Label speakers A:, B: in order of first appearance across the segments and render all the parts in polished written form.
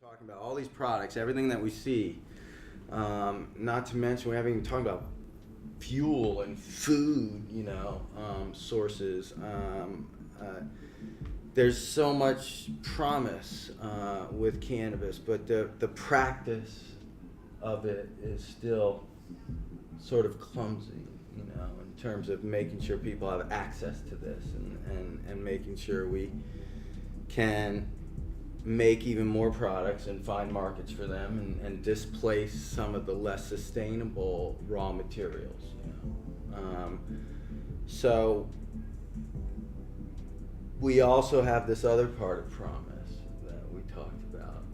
A: talking about all these products, everything that we see. Not to mention, we haven't even talked about fuel and food, sources. There's so much promise with cannabis, but the practice of it is still sort of clumsy, in terms of making sure people have access to this and making sure we can make even more products and find markets for them and displace some of the less sustainable raw materials. So we also have this other part of promise that we talked about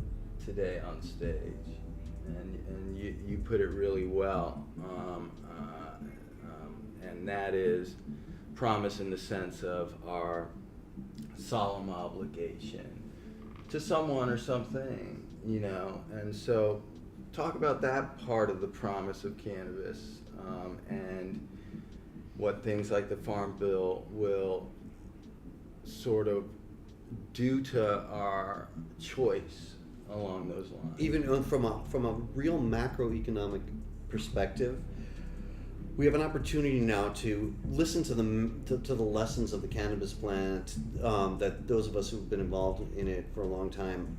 A: today on stage, and you put it really well, and that is promise in the sense of our solemn obligation to someone or something, and so talk about that part of the promise of cannabis, and what things like the Farm Bill will sort of do to our choice along those lines.
B: Even from a real macroeconomic perspective, we have an opportunity now to listen to the lessons of the cannabis plant, that those of us who've been involved in it for a long time,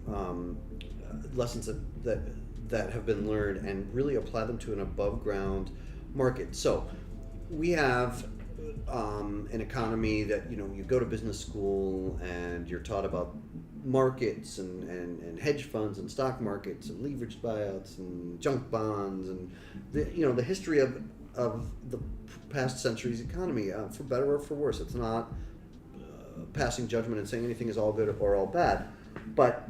B: lessons that have been learned, and really apply them to an above ground market. So we have an economy that, you go to business school and you're taught about markets and hedge funds and stock markets and leveraged buyouts and junk bonds and the history of the past century's economy, for better or for worse. It's not passing judgment and saying anything is all good or all bad, but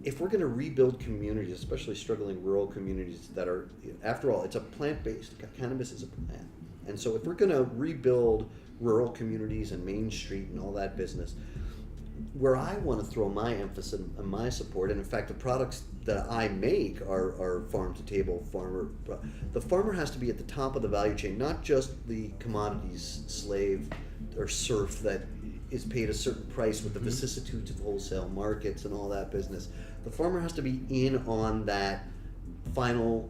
B: if we're going to rebuild communities, especially struggling rural communities that are, after all, it's a plant-based, cannabis is a plant. And so if we're going to rebuild rural communities and Main Street and all that business, where I want to throw my emphasis and my support, and in fact the products that I make are farm to table farmer. The farmer has to be at the top of the value chain, not just the commodities slave or serf that is paid a certain price with the vicissitudes of wholesale markets and all that business. The farmer has to be in on that final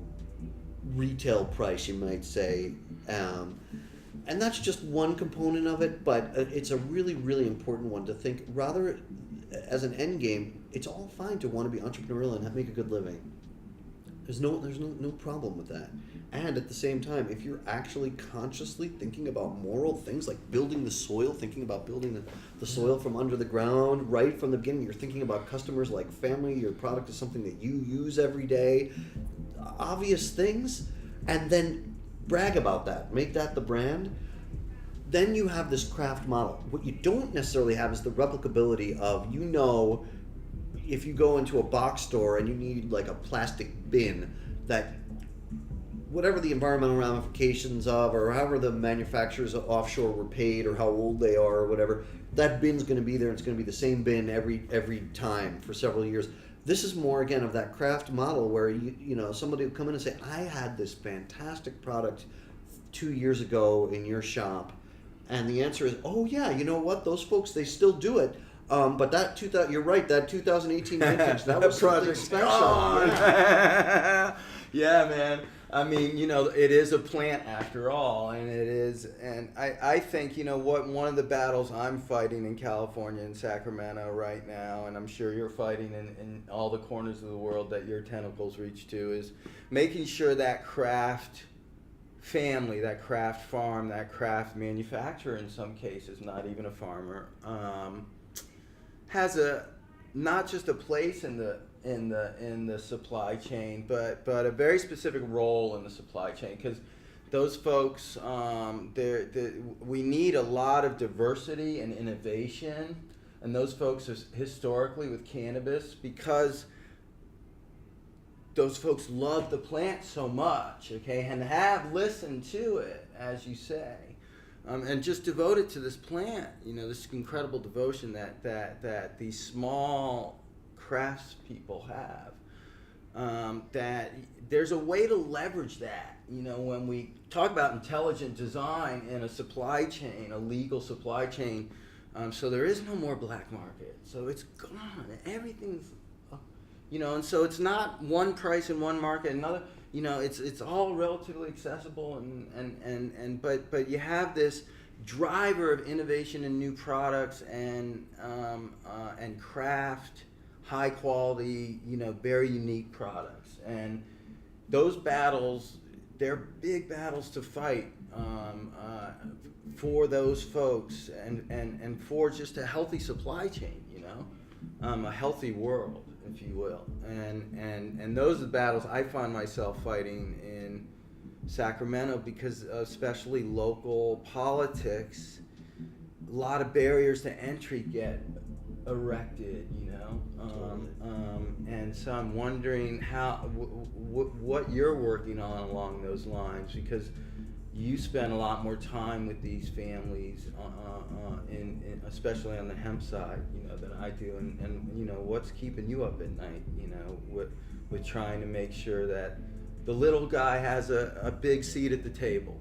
B: retail price, you might say, and that's just one component of it, but it's a really, really important one to think. Rather, as an end game, it's all fine to want to be entrepreneurial and make a good living. There's no problem with that. And at the same time, if you're actually consciously thinking about moral things like building the soil, thinking about building the soil from under the ground right from the beginning, you're thinking about customers like family, your product is something that you use every day, obvious things, and then brag about that, make that the brand, then you have this craft model. What you don't necessarily have is the replicability of, if you go into a box store and you need like a plastic bin that whatever the environmental ramifications of, or however the manufacturers offshore were paid, or how old they are, or whatever, that bin's going to be there. And it's going to be the same bin every time for several years. This is more, again, of that craft model where somebody will come in and say, I had this fantastic product 2 years ago in your shop, and the answer is, oh yeah, you know what, those folks, they still do it. But you're right, that 2018 vintage, that was something special.
A: Yeah, man. I mean, it is a plant after all, and it is, and I think, one of the battles I'm fighting in California and Sacramento right now, and I'm sure you're fighting in all the corners of the world that your tentacles reach to, is making sure that craft family, that craft farm, that craft manufacturer, in some cases, not even a farmer, has not just a place in the supply chain, but a very specific role in the supply chain, because those folks, we need a lot of diversity and innovation, and those folks are historically with cannabis, because those folks love the plant so much, okay, and have listened to it, as you say. And just devoted to this plant, this incredible devotion that these small crafts people have, that there's a way to leverage that. When we talk about intelligent design in a supply chain, a legal supply chain, so there is no more black market. So it's gone. Everything's and so it's not one price in one market, another. It's all relatively accessible, but you have this driver of innovation and new products and craft high quality, very unique products, and those battles, they're big battles to fight for those folks and for just a healthy supply chain, a healthy world, if you will, and those are the battles I find myself fighting in Sacramento, because especially local politics, a lot of barriers to entry get erected, and so I'm wondering how what you're working on along those lines, because you spend a lot more time with these families, in especially on the hemp side, than I do, and what's keeping you up at night, with trying to make sure that the little guy has a big seat at the table.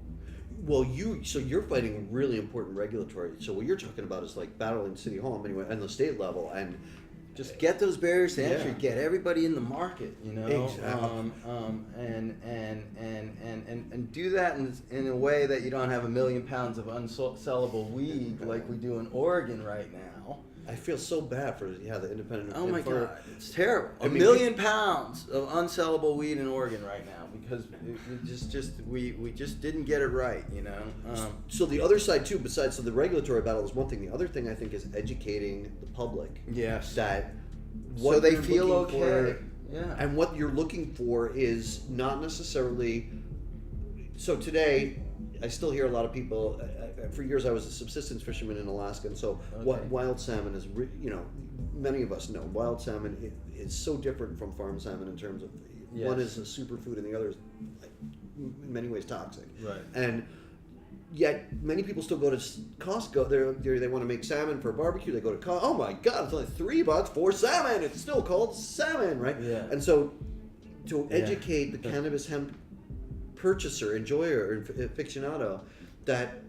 B: Well, you're fighting a really important regulatory. So what you're talking about is like battling City Hall anyway, and the state level, and
A: just get those barriers to entry, get everybody in the market,
B: Exactly.
A: And do that in a way that you don't have 1 million pounds of unsellable weed like we do in Oregon right now.
B: I feel so bad for the independent.
A: Oh my God, it's terrible. 1 million pounds of unsellable weed in Oregon right now, because we just didn't get it right,
B: So the other side too, besides the regulatory battle, is one thing. The other thing I think is educating the public.
A: Yes.
B: That
A: so they feel
B: okay.
A: For,
B: And what you're looking for is not necessarily. So today, I still hear a lot of people. For years, I was a subsistence fisherman in Alaska, and so wild salmon is, many of us know wild salmon is so different from farm salmon in terms of one is a superfood and the other is in many ways toxic.
A: Right.
B: And yet many people still go to Costco. They want to make salmon for a barbecue. They go to Costco. Oh my God! It's only $3 for salmon. It's still called salmon, right?
A: Yeah.
B: And so to educate the cannabis hemp purchaser, enjoyer, or aficionado, that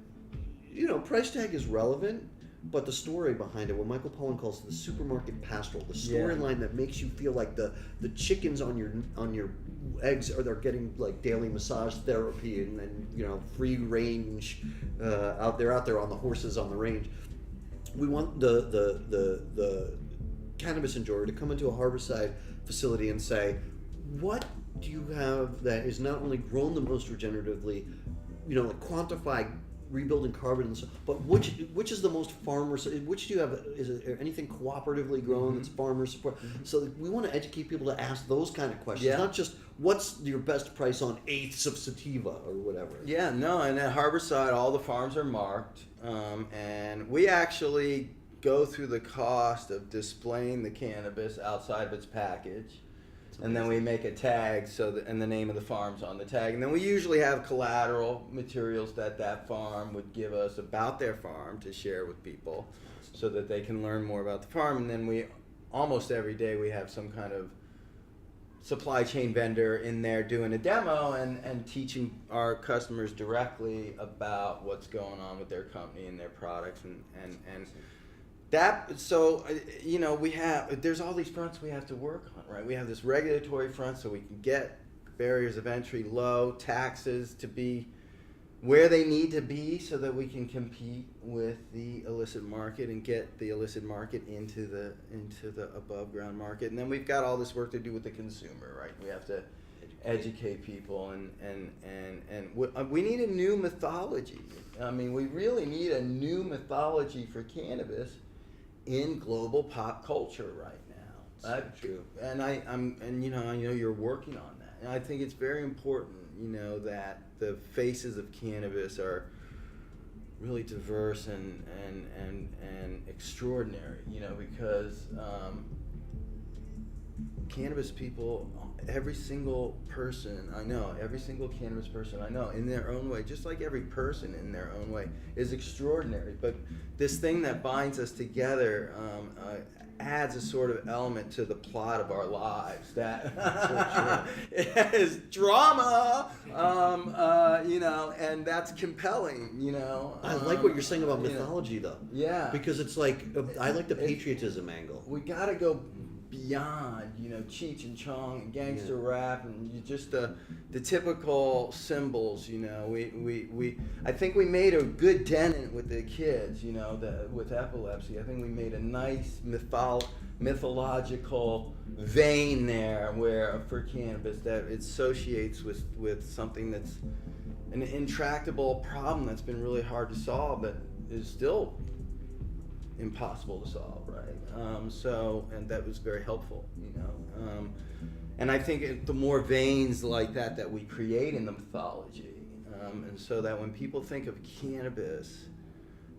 B: price tag is relevant, but the story behind it, what Michael Pollan calls the supermarket pastoral, the storyline that makes you feel like the chickens on your eggs they're getting like daily massage therapy and free range out there on the horses on the range. We want the cannabis enjoyer to come into a Harborside facility and say, what do you have that is not only grown the most regeneratively, quantify rebuilding carbon and so, but which is the most farmer, which do you have, is there anything cooperatively grown that's farmer support? So we want to educate people to ask those kind of questions, not just what's your best price on eighths of sativa or whatever.
A: And at Harborside all the farms are marked, and we actually go through the cost of displaying the cannabis outside of its package. And then we make a tag and the name of the farm's on the tag. And then we usually have collateral materials that farm would give us about their farm to share with people so that they can learn more about the farm. And then almost every day we have some kind of supply chain vendor in there doing a demo and teaching our customers directly about what's going on with their company and their products and that, so, there's all these fronts we have to work on, right? We have this regulatory front so we can get barriers of entry low, taxes to be where they need to be so that we can compete with the illicit market and get the illicit market into the above ground market. And then we've got all this work to do with the consumer, right? We have to educate people and we need a new mythology. I mean, we really need a new mythology for cannabis in global pop culture right now.
B: That's true.
A: And I know you're working on that. And I think it's very important, that the faces of cannabis are really diverse and extraordinary, because cannabis people, every single cannabis person I know in their own way, just like every person in their own way, is extraordinary. But this thing that binds us together adds a sort of element to the plot of our lives that is drama, and that's compelling,
B: I like what you're saying about mythology though.
A: Yeah.
B: Because it's like, I like the patriotism angle.
A: We gotta go beyond, you know, Cheech and Chong and gangster rap and just the typical symbols, you know. I think we made a good dent in it with the kids, you know, with epilepsy. I think we made a nice mythological vein there where for cannabis that it associates with something that's an intractable problem that's been really hard to solve, that is still impossible to solve, right? And that was very helpful, you know. And I think the more veins like that we create in the mythology, and so that when people think of cannabis,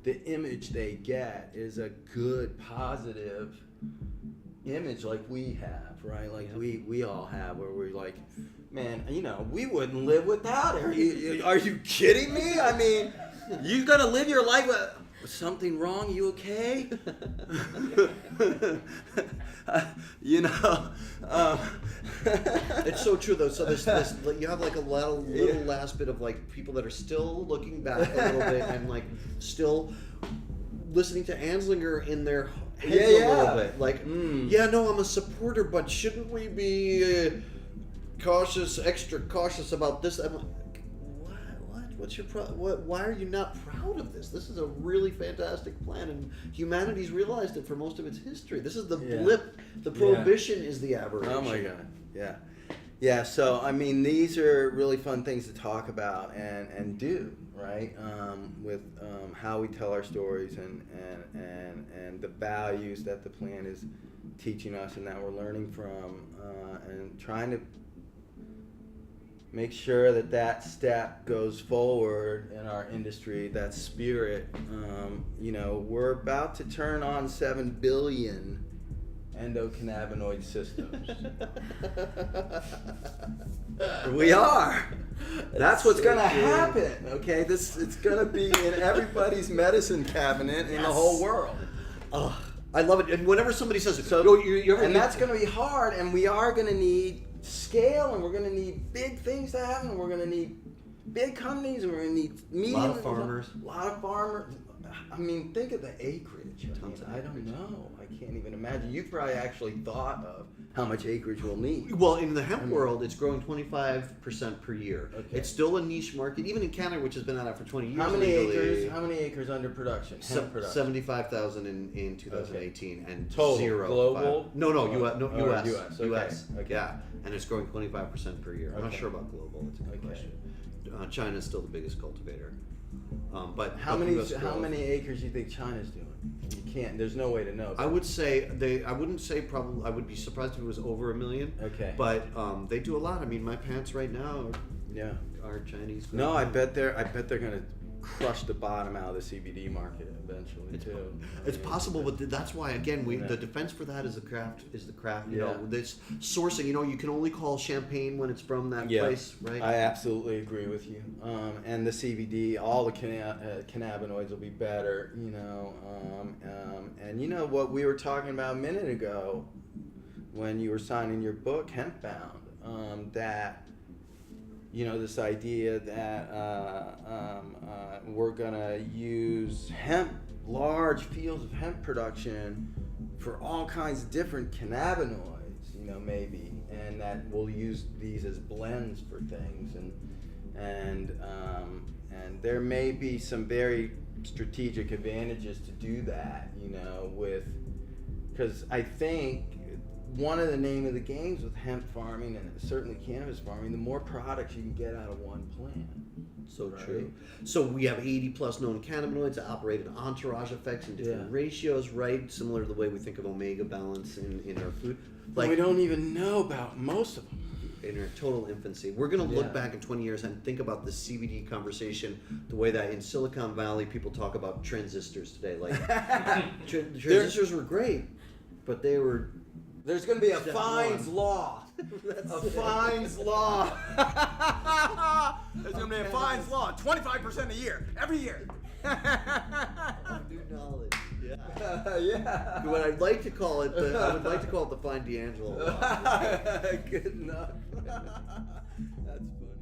A: the image they get is a good, positive image like we have, right? Like we all have, where we're like, man, you know, we wouldn't live without it. Are you kidding me? I mean, you gonna live your life with something wrong? You okay? You know,
B: it's so true though. So this you have like a little last bit of like people that are still looking back a little bit and like still listening to Anslinger in their heads a little bit. Like, yeah, no, I'm a supporter, but shouldn't we be extra cautious about this? I'm like, what's your why are you not proud of this? This is a really fantastic plan, and humanity's realized it for most of its history. This is the blip. The prohibition is the aberration.
A: Oh my God, yeah. So I mean, these are really fun things to talk about and do, right? With how we tell our stories and the values that the plan is teaching us and that we're learning from, and trying to make sure that step goes forward in our industry, that spirit. You know, we're about to turn on 7 billion endocannabinoid systems. We are. That's what's going to happen, okay? It's going to be in everybody's medicine cabinet in the whole world.
B: I love it. And whenever somebody says it,
A: and that's going to be hard, and we are going to need scale, and we're going to need big things to happen, and we're going to need big companies, and we're going to need medium.
B: A lot of farmers.
A: I mean, think of the acreage. I don't know. I can't even imagine. You've probably actually thought of how much acreage we'll need.
B: Well, in the hemp world, it's growing 25% per year.
A: Okay.
B: It's still a niche market, even in Canada, which has been at it for 20 years.
A: How many acres? How many acres under production? Hemp production.
B: 75,000 in 2018, and
A: total
B: 0.
A: global.
B: No, U.S.
A: U.S. Okay.
B: U.S.
A: Okay.
B: Yeah, and it's growing 25% per year. I'm not sure about global. It's a good question. China's still the biggest cultivator. But
A: how many acres do you think China's doing? You can't. There's no way to know.
B: I would say I wouldn't say probably. I would be surprised if it was over 1 million.
A: Okay.
B: But they do a lot. I mean, my pants right now are Chinese.
A: No, I bet they're gonna crush the bottom out of the CBD market eventually too.
B: It's possible, but that's why again the defense for that is the craft. You know, this sourcing. You know, you can only call champagne when it's from that place, right?
A: I absolutely agree with you. And the CBD, all the cannabinoids will be better. You know, and you know what we were talking about a minute ago when you were signing your book, Hemp Bound, that. You know, this idea that we're gonna use large fields of hemp production for all kinds of different cannabinoids, you know, maybe, and that we'll use these as blends for things, and there may be some very strategic advantages to do that, you know, because I think one of the name of the games with hemp farming and certainly cannabis farming, the more products you can get out of one plant.
B: So true. So we have 80 plus known cannabinoids that operate in entourage effects in different ratios, right? Similar to the way we think of omega balance in our food.
A: Like, we don't even know about most of them.
B: In our total infancy. We're going to look back in 20 years and think about the CBD conversation the way that in Silicon Valley people talk about transistors today. Like transistors were great, but they were...
A: There's going to be a fines law. A fines law. There's going to be a fines law. 25% a year. Every year.
B: New knowledge. Yeah. What I'd like to call it, I would like to call it the Fine Deangelo law.
A: Good enough. That's funny.